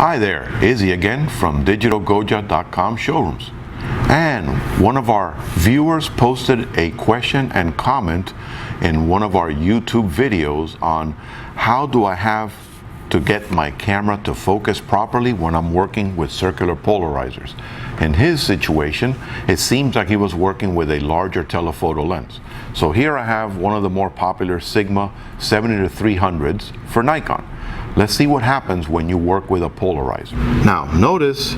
Hi there, Izzy again from digitalgoja.com showrooms. And one of our viewers posted a question and comment in one of our YouTube videos on how do I have to get my camera to focus properly when I'm working with circular polarizers. In his situation, it seems like he was working with a larger telephoto lens. So here I have one of the more popular Sigma 70-300s for Nikon. Let's see what happens when you work with a polarizer. Now notice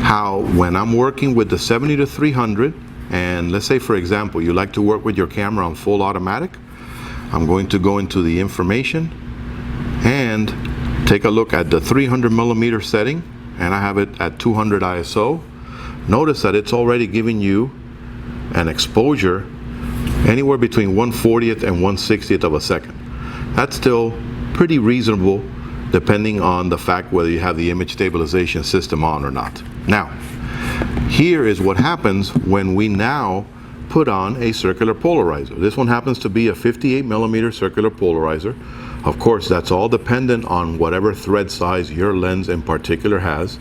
how when I'm working with the 70-300, and let's say for example you like to work with your camera on full automatic, I'm going to go into the information and take a look at the 300mm setting, and I have it at 200 ISO. Notice that it's already giving you an exposure anywhere between 1/40th and 1/60th of a second. That's still pretty reasonable depending on the fact whether you have the image stabilization system on or not. Now, here is what happens when we now put on a circular polarizer. This one happens to be a 58mm circular polarizer. Of course, that's all dependent on whatever thread size your lens in particular has.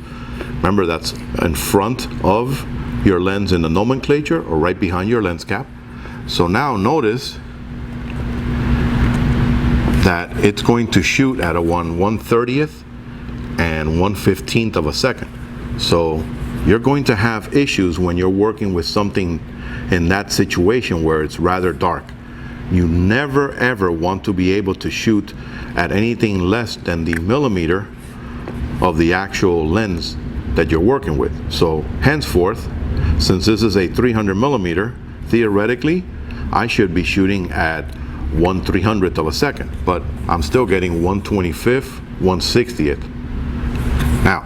Remember, that's in front of your lens in the nomenclature or right behind your lens cap. So now notice that it's going to shoot at a 1/30th and 1/15th of a second. So you're going to have issues when you're working with something in that situation where it's rather dark. You never ever want to be able to shoot at anything less than the millimeter of the actual lens that you're working with. So henceforth, since this is a 300mm, theoretically I should be shooting at 1/300th of a second, but I'm still getting 1/25th, 1/60th. Now,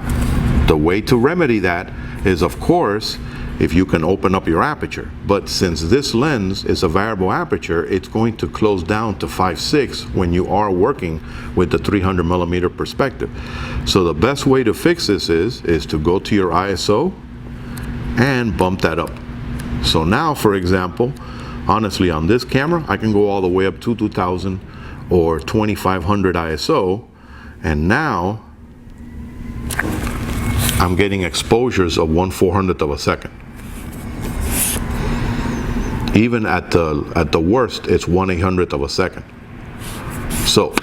the way to remedy that is, of course, if you can open up your aperture. But since this lens is a variable aperture, it's going to close down to 5/6 when you are working with the 300mm perspective. So the best way to fix this is to go to your ISO and bump that up. So now, for example, honestly, on this camera, I can go all the way up to 2000 or 2500 ISO, and now I'm getting exposures of 1/400th of a second. Even at the worst, it's 1/800th of a second. So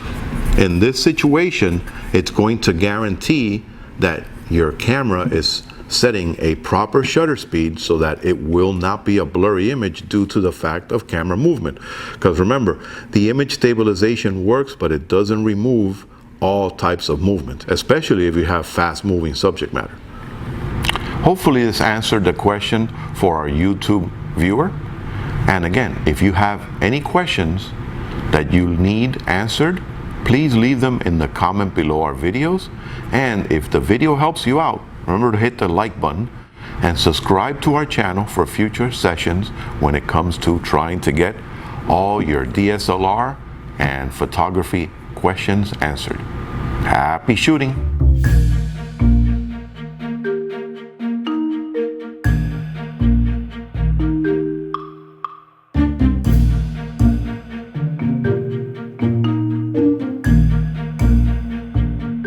in this situation, it's going to guarantee that your camera is setting a proper shutter speed so that it will not be a blurry image due to the fact of camera movement. Because remember, the image stabilization works, but it doesn't remove all types of movement, especially if you have fast moving subject matter. Hopefully this answered the question for our YouTube viewer. And again, if you have any questions that you need answered, please leave them in the comment below our videos. And if the video helps you out, remember to hit the like button and subscribe to our channel for future sessions when it comes to trying to get all your DSLR and photography questions answered. Happy shooting!